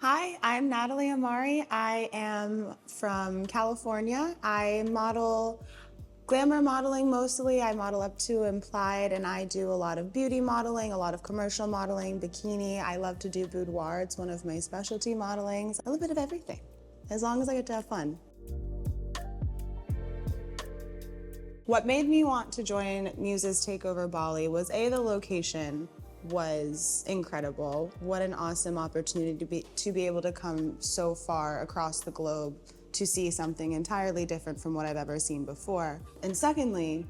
Hi, I'm Natalie Amari. I am from California. I model glamour modeling mostly. I model up to Implied, and I do a lot of beauty modeling, a lot of commercial modeling, bikini. I love to do boudoir. It's one of my specialty modelings. A little bit of everything, as long as I get to have fun. What made me want to join Muses Takeover Bali was the location was incredible. What an awesome opportunity to be able to come so far across the globe to see something entirely different from what I've ever seen before. And secondly,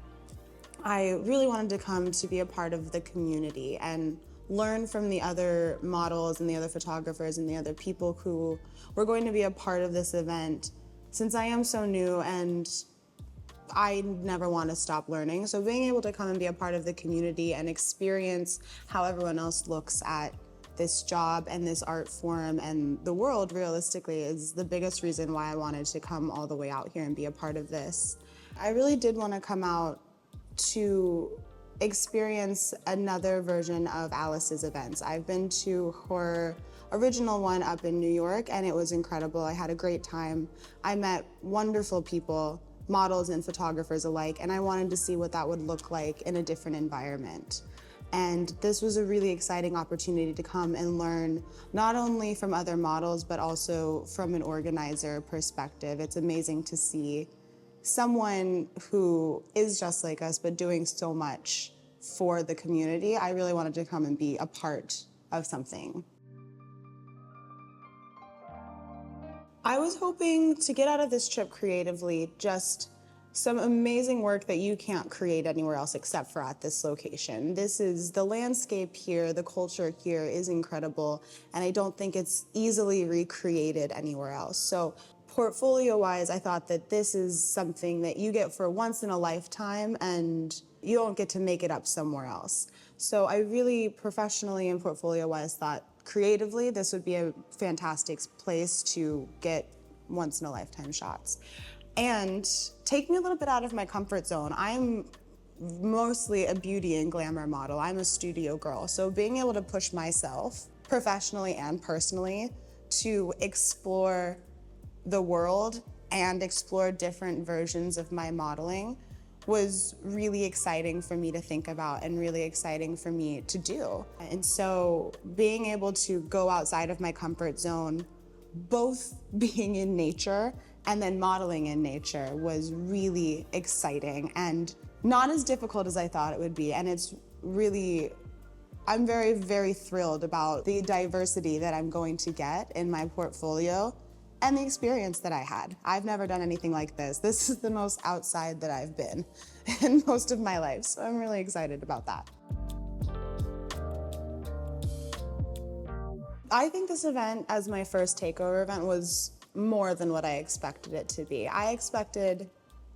I really wanted to come to be a part of the community and learn from the other models and the other photographers and the other people who were going to be a part of this event, since I am so new and I never want to stop learning. So being able to come and be a part of the community and experience how everyone else looks at this job and this art form and the world realistically is the biggest reason why I wanted to come all the way out here and be a part of this. I really did want to come out to experience another version of Alice's events. I've been to her original one up in New York and it was incredible. I had a great time. I met wonderful people, models and photographers alike, and I wanted to see what that would look like in a different environment. And this was a really exciting opportunity to come and learn not only from other models, but also from an organizer perspective. It's amazing to see someone who is just like us, but doing so much for the community. I really wanted to come and be a part of something. I was hoping to get out of this trip creatively just some amazing work that you can't create anywhere else except for at this location. The landscape here, the culture here is incredible, and I don't think it's easily recreated anywhere else. So portfolio-wise, I thought that this is something that you get for once in a lifetime and you don't get to make it up somewhere else. So I really professionally and portfolio-wise thought creatively, this would be a fantastic place to get once-in-a-lifetime shots. And take me a little bit out of my comfort zone. I'm mostly a beauty and glamour model. I'm a studio girl. So being able to push myself professionally and personally to explore the world and explore different versions of my modeling was really exciting for me to think about and really exciting for me to do. And so being able to go outside of my comfort zone, both being in nature and then modeling in nature, was really exciting and not as difficult as I thought it would be. And I'm very, very thrilled about the diversity that I'm going to get in my portfolio and the experience that I had. I've never done anything like this. This is the most outside that I've been in most of my life, so I'm really excited about that. I think this event, as my first takeover event, was more than what I expected it to be. I expected,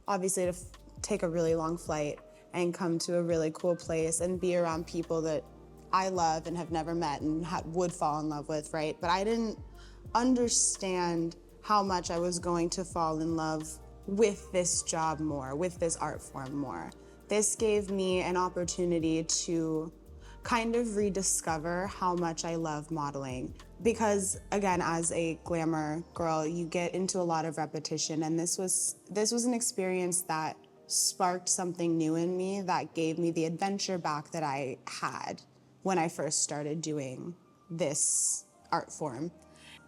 obviously, to take a really long flight and come to a really cool place and be around people that I love and have never met and would fall in love with, right? But I didn't understand how much I was going to fall in love with this job more, with this art form more. This gave me an opportunity to kind of rediscover how much I love modeling. Because again, as a glamour girl, you get into a lot of repetition, and this was an experience that sparked something new in me that gave me the adventure back that I had when I first started doing this art form.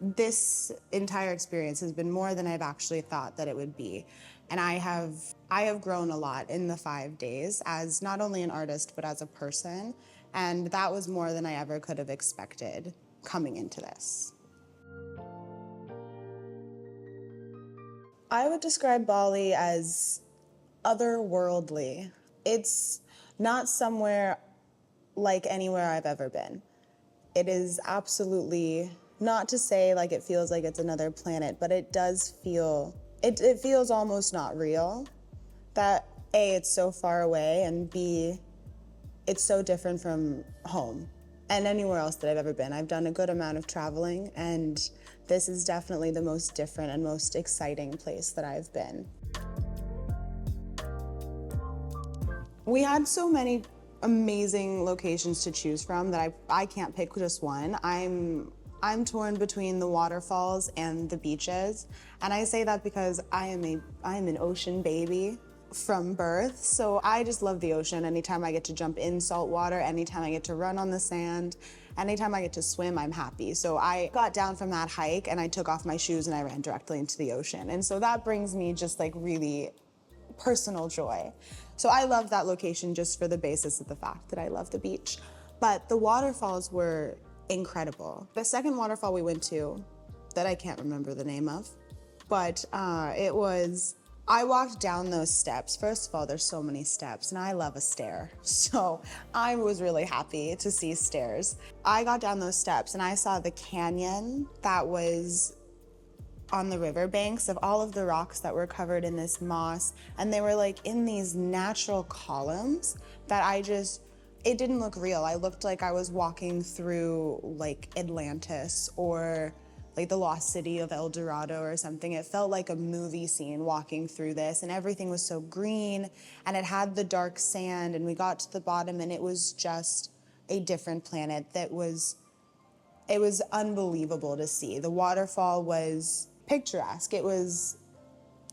This entire experience has been more than I've actually thought that it would be. And I have grown a lot in the 5 days as not only an artist, but as a person. And that was more than I ever could have expected coming into this. I would describe Bali as otherworldly. It's not somewhere like anywhere I've ever been. It is absolutely, not to say like it feels like it's another planet, but it does feel, it feels almost not real. That A, it's so far away, and B, it's so different from home and anywhere else that I've ever been. I've done a good amount of traveling, and this is definitely the most different and most exciting place that I've been. We had so many amazing locations to choose from that I can't pick just one. I'm I'm torn between the waterfalls and the beaches. And I say that because I am an ocean baby from birth. So I just love the ocean. Anytime I get to jump in salt water, anytime I get to run on the sand, anytime I get to swim, I'm happy. So I got down from that hike and I took off my shoes and I ran directly into the ocean. And so that brings me just like really personal joy. So I love that location just for the basis of the fact that I love the beach. But the waterfalls were incredible. The second waterfall we went to, that I can't remember the name of, but I walked down those steps. First of all, there's so many steps, and I love a stair. So I was really happy to see stairs. I got down those steps and I saw the canyon that was on the riverbanks of all of the rocks that were covered in this moss, and they were like in these natural columns that it didn't look real. I looked like I was walking through like Atlantis or like the lost city of El Dorado or something. It felt like a movie scene walking through this, and everything was so green and it had the dark sand, and we got to the bottom and it was just a different planet it was unbelievable to see. The waterfall was picturesque. It was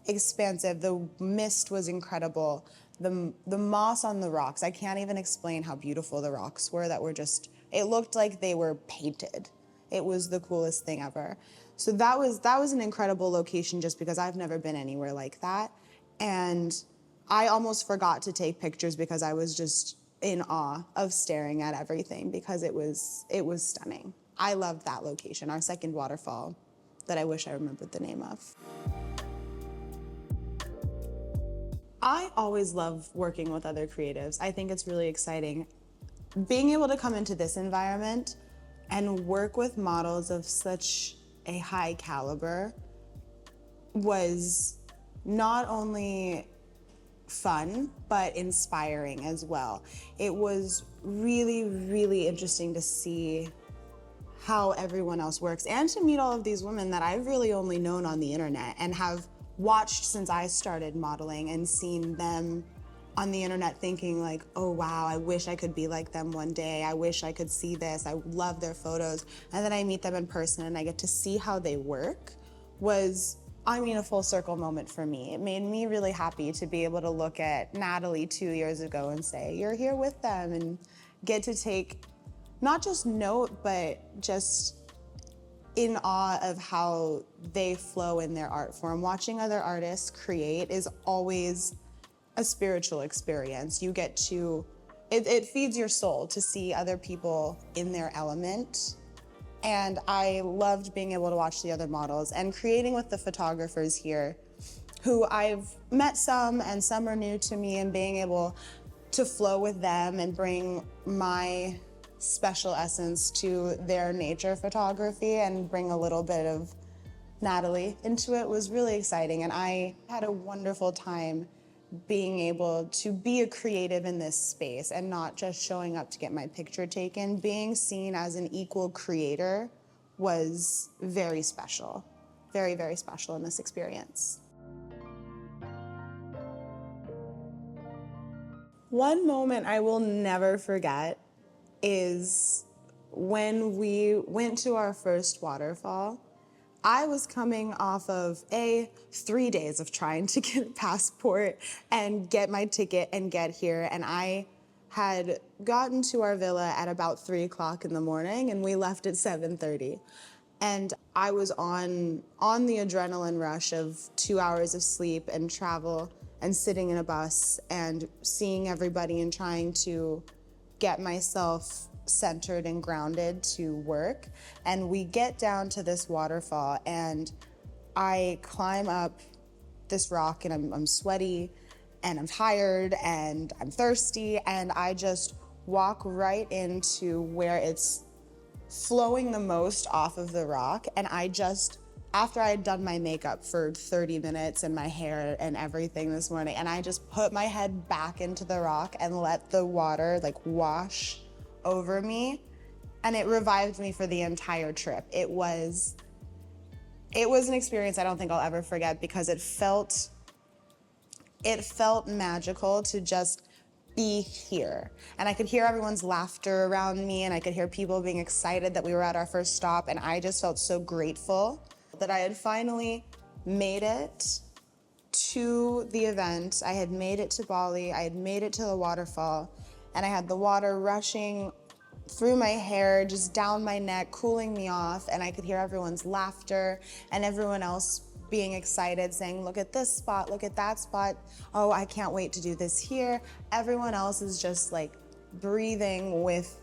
expansive. The mist was incredible. The moss on the rocks, I can't even explain how beautiful the rocks were that were just, it looked like they were painted. It was the coolest thing ever. So that was an incredible location just because I've never been anywhere like that. And I almost forgot to take pictures because I was just in awe of staring at everything because it was stunning. I loved that location, our second waterfall that I wish I remembered the name of. I always love working with other creatives. I think it's really exciting. Being able to come into this environment and work with models of such a high caliber was not only fun, but inspiring as well. It was really, really interesting to see how everyone else works and to meet all of these women that I've really only known on the internet and have watched since I started modeling and seen them on the internet thinking like, oh wow, I wish I could be like them one day. I wish I could see this. I love their photos. And then I meet them in person and I get to see how they work was, a full circle moment for me. It made me really happy to be able to look at Natalie 2 years ago and say, you're here with them, and get to take not just note, but just in awe of how they flow in their art form. Watching other artists create is always a spiritual experience. You get to, it feeds your soul to see other people in their element. And I loved being able to watch the other models and creating with the photographers here, who I've met some and some are new to me, and being able to flow with them and bring my special essence to their nature photography and bring a little bit of Natalie into it was really exciting. And I had a wonderful time being able to be a creative in this space and not just showing up to get my picture taken. Being seen as an equal creator was very special, very, very special in this experience. One moment I will never forget is when we went to our first waterfall. I was coming off of 3 days of trying to get a passport and get my ticket and get here, and I had gotten to our villa at about 3 o'clock in the morning, and we left at 7:30. And I was on the adrenaline rush of 2 hours of sleep and travel and sitting in a bus and seeing everybody and trying to get myself centered and grounded to work. And we get down to this waterfall and I climb up this rock and I'm sweaty and I'm tired and I'm thirsty, and I just walk right into where it's flowing the most off of the rock. And after I had done my makeup for 30 minutes and my hair and everything this morning, and I just put my head back into the rock and let the water like wash over me, and it revived me for the entire trip. It was an experience I don't think I'll ever forget because it felt magical to just be here. And I could hear everyone's laughter around me, and I could hear people being excited that we were at our first stop, and I just felt so grateful that I had finally made it to the event. I had made it to Bali, I had made it to the waterfall, and I had the water rushing through my hair, just down my neck, cooling me off, and I could hear everyone's laughter and everyone else being excited, saying, look at this spot, look at that spot. Oh, I can't wait to do this here. Everyone else is just like breathing with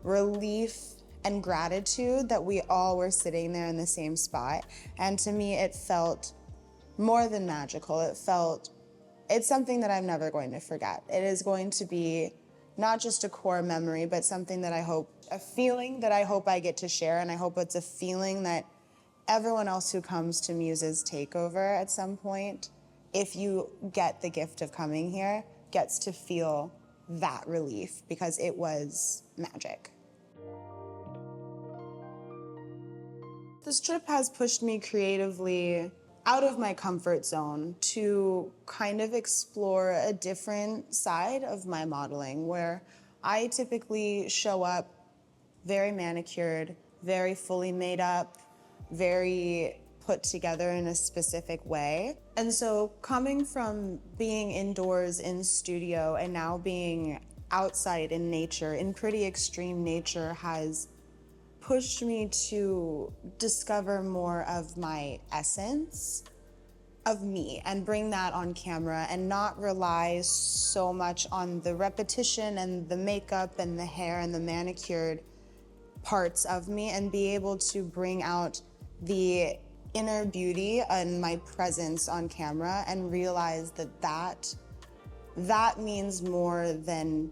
relief and gratitude that we all were sitting there in the same spot. And to me, it felt more than magical. It's something that I'm never going to forget. It is going to be not just a core memory, but something that a feeling that I hope I get to share, and I hope it's a feeling that everyone else who comes to Muses Takeover at some point, if you get the gift of coming here, gets to feel that relief, because it was magic. This trip has pushed me creatively out of my comfort zone to kind of explore a different side of my modeling, where I typically show up very manicured, very fully made up, very put together in a specific way. And so coming from being indoors in studio and now being outside in nature, in pretty extreme nature, has pushed me to discover more of my essence of me and bring that on camera and not rely so much on the repetition and the makeup and the hair and the manicured parts of me, and be able to bring out the inner beauty and my presence on camera and realize that means more than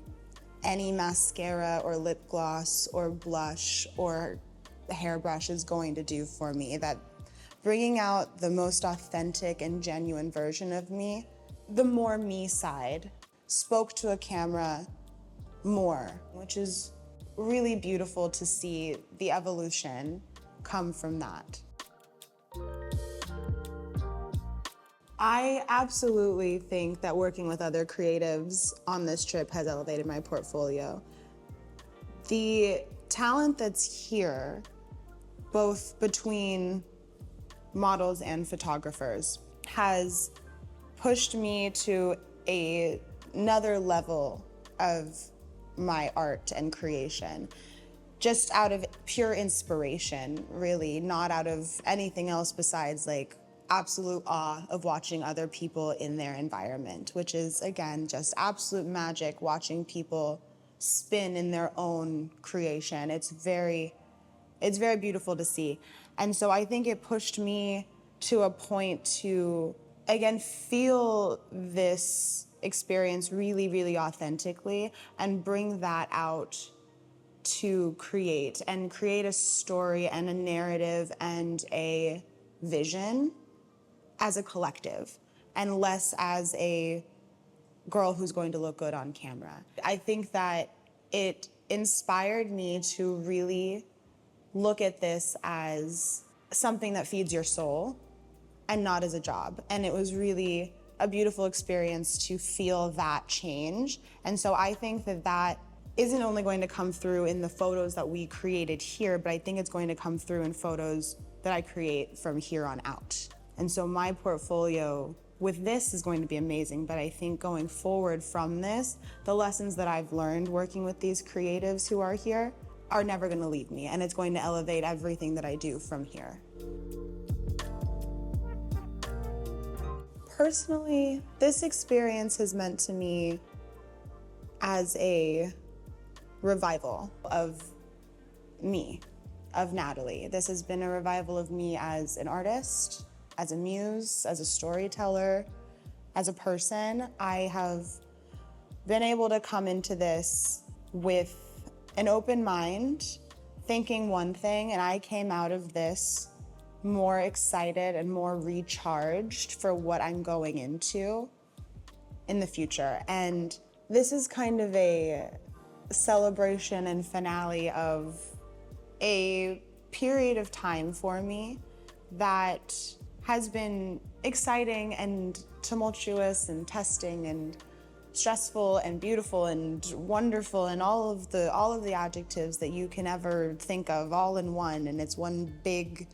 any mascara or lip gloss or blush or hairbrush is going to do for me. That bringing out the most authentic and genuine version of me, the more me side, spoke to a camera more, which is really beautiful to see the evolution come from that. I absolutely think that working with other creatives on this trip has elevated my portfolio. The talent that's here, both between models and photographers, has pushed me to another level of my art and creation, just out of pure inspiration, really, not out of anything else besides like absolute awe of watching other people in their environment, which is, again, just absolute magic, watching people spin in their own creation. It's very beautiful to see. And so I think it pushed me to a point to, again, feel this experience really, really authentically and bring that out to create a story and a narrative and a vision as a collective, and less as a girl who's going to look good on camera. I think that it inspired me to really look at this as something that feeds your soul and not as a job. And it was really a beautiful experience to feel that change. And so I think that isn't only going to come through in the photos that we created here, but I think it's going to come through in photos that I create from here on out. And so my portfolio with this is going to be amazing, but I think going forward from this, the lessons that I've learned working with these creatives who are here are never going to leave me, and it's going to elevate everything that I do from here. Personally, this experience has meant to me as a revival of me, of Natalie. This has been a revival of me as an artist, as a muse, as a storyteller, as a person. I have been able to come into this with an open mind, thinking one thing, and I came out of this more excited and more recharged for what I'm going into in the future. And this is kind of a celebration and finale of a period of time for me that has been exciting and tumultuous and testing and stressful and beautiful and wonderful and all of the adjectives that you can ever think of all in one, and it's one big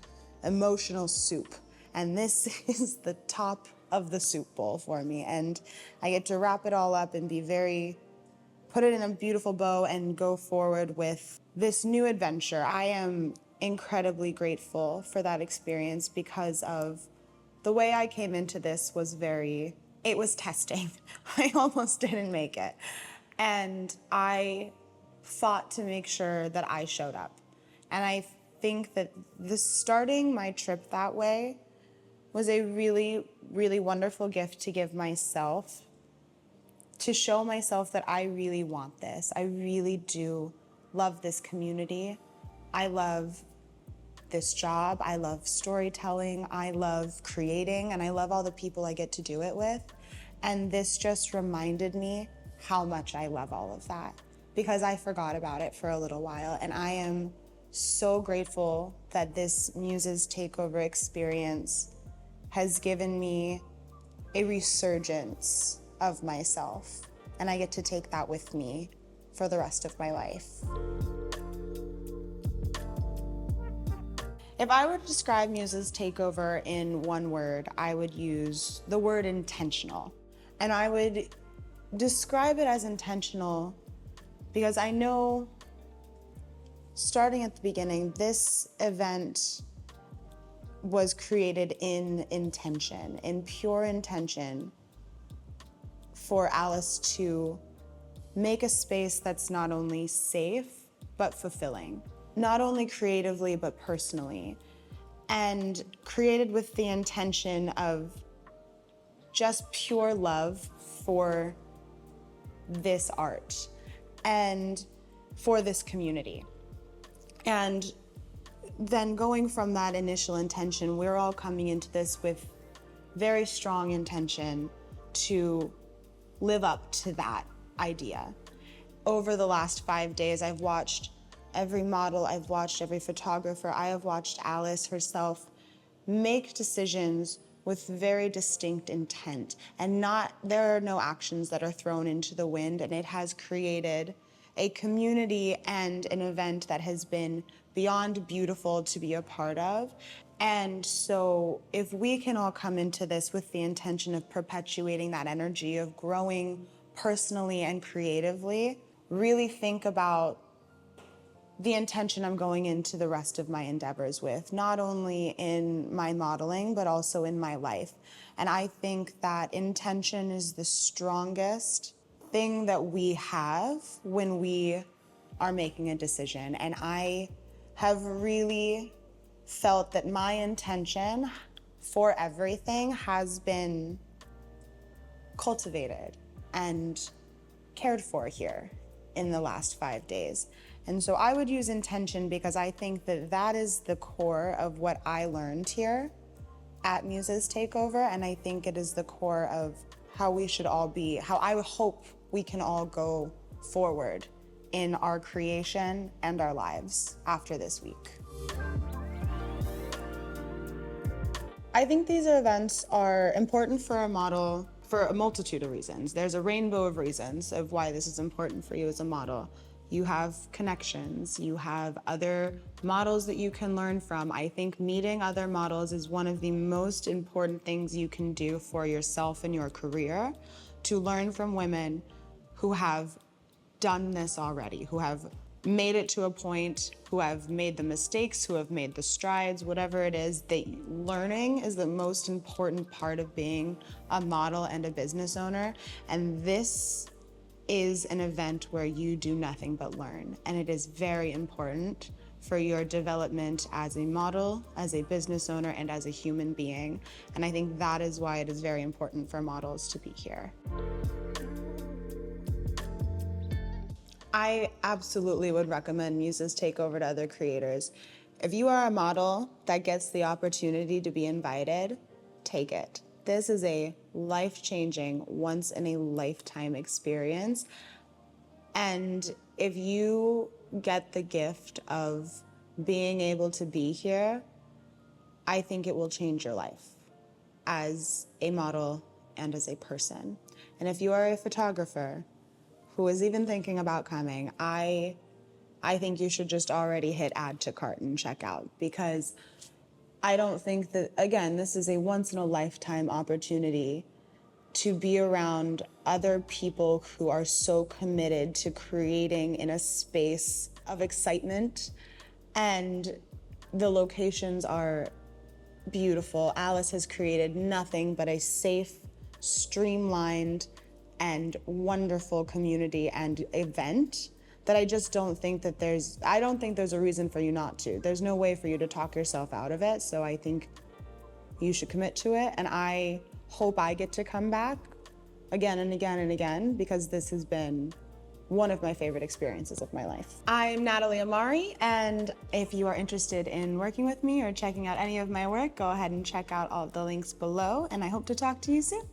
emotional soup. And this is the top of the soup bowl for me, and I get to wrap it all up and put it in a beautiful bow and go forward with this new adventure. I am incredibly grateful for that experience because of the way I came into this it was testing. I almost didn't make it. And I fought to make sure that I showed up. And I think that starting my trip that way was a really, really wonderful gift to give myself, to show myself that I really want this. I really do love this community. I love this job. I love storytelling. I love creating, and I love all the people I get to do it with. And this just reminded me how much I love all of that, because I forgot about it for a little while. And I am so grateful that this Muses Takeover experience has given me a resurgence of myself, and I get to take that with me for the rest of my life. If I were to describe Muses Takeover in one word, I would use the word intentional. And I would describe it as intentional because I know, starting at the beginning, this event was created in intention, in pure intention, for Alice to make a space that's not only safe, but fulfilling. Not only creatively, but personally. And created with the intention of just pure love for this art and for this community. And then going from that initial intention, we're all coming into this with very strong intention to live up to that idea. Over the last 5 days, I've watched every model, I've watched every photographer, I have watched Alice herself make decisions with very distinct intent, and there are no actions that are thrown into the wind, and it has created a community and an event that has been beyond beautiful to be a part of. And so if we can all come into this with the intention of perpetuating that energy, of growing personally and creatively, really think about the intention I'm going into the rest of my endeavors with, not only in my modeling, but also in my life. And I think that intention is the strongest thing that we have when we are making a decision. And I have really felt that my intention for everything has been cultivated and cared for here in the last 5 days. And so I would use intention because I think that that is the core of what I learned here at Muses Takeover, and I think it is the core of how we should all be, how I hope we can all go forward in our creation and our lives after this week. I think these events are important for a model for a multitude of reasons. There's a rainbow of reasons of why this is important for you as a model. You have connections, you have other models that you can learn from. I think meeting other models is one of the most important things you can do for yourself and your career, to learn from women who have done this already, who have made it to a point, who have made the mistakes, who have made the strides, whatever it is. Learning is the most important part of being a model and a business owner. And this is an event where you do nothing but learn. And it is very important for your development as a model, as a business owner, and as a human being. And I think that is why it is very important for models to be here. I absolutely would recommend Muses Takeover to other creators. If you are a model that gets the opportunity to be invited, take it. This is a life-changing, once-in-a-lifetime experience. And if you get the gift of being able to be here, I think it will change your life as a model and as a person. And if you are a photographer who is even thinking about coming, I think you should just already hit add to cart and check out, because I don't think that, again, this is a once in a lifetime opportunity to be around other people who are so committed to creating in a space of excitement. And the locations are beautiful. Alice has created nothing but a safe, streamlined, and wonderful community and event that I just don't think that there's a reason for you not to. There's no way for you to talk yourself out of it. So I think you should commit to it. And I hope I get to come back again and again and again, because this has been one of my favorite experiences of my life. I'm Natalie Amari, and if you are interested in working with me or checking out any of my work, go ahead and check out all of the links below, and I hope to talk to you soon.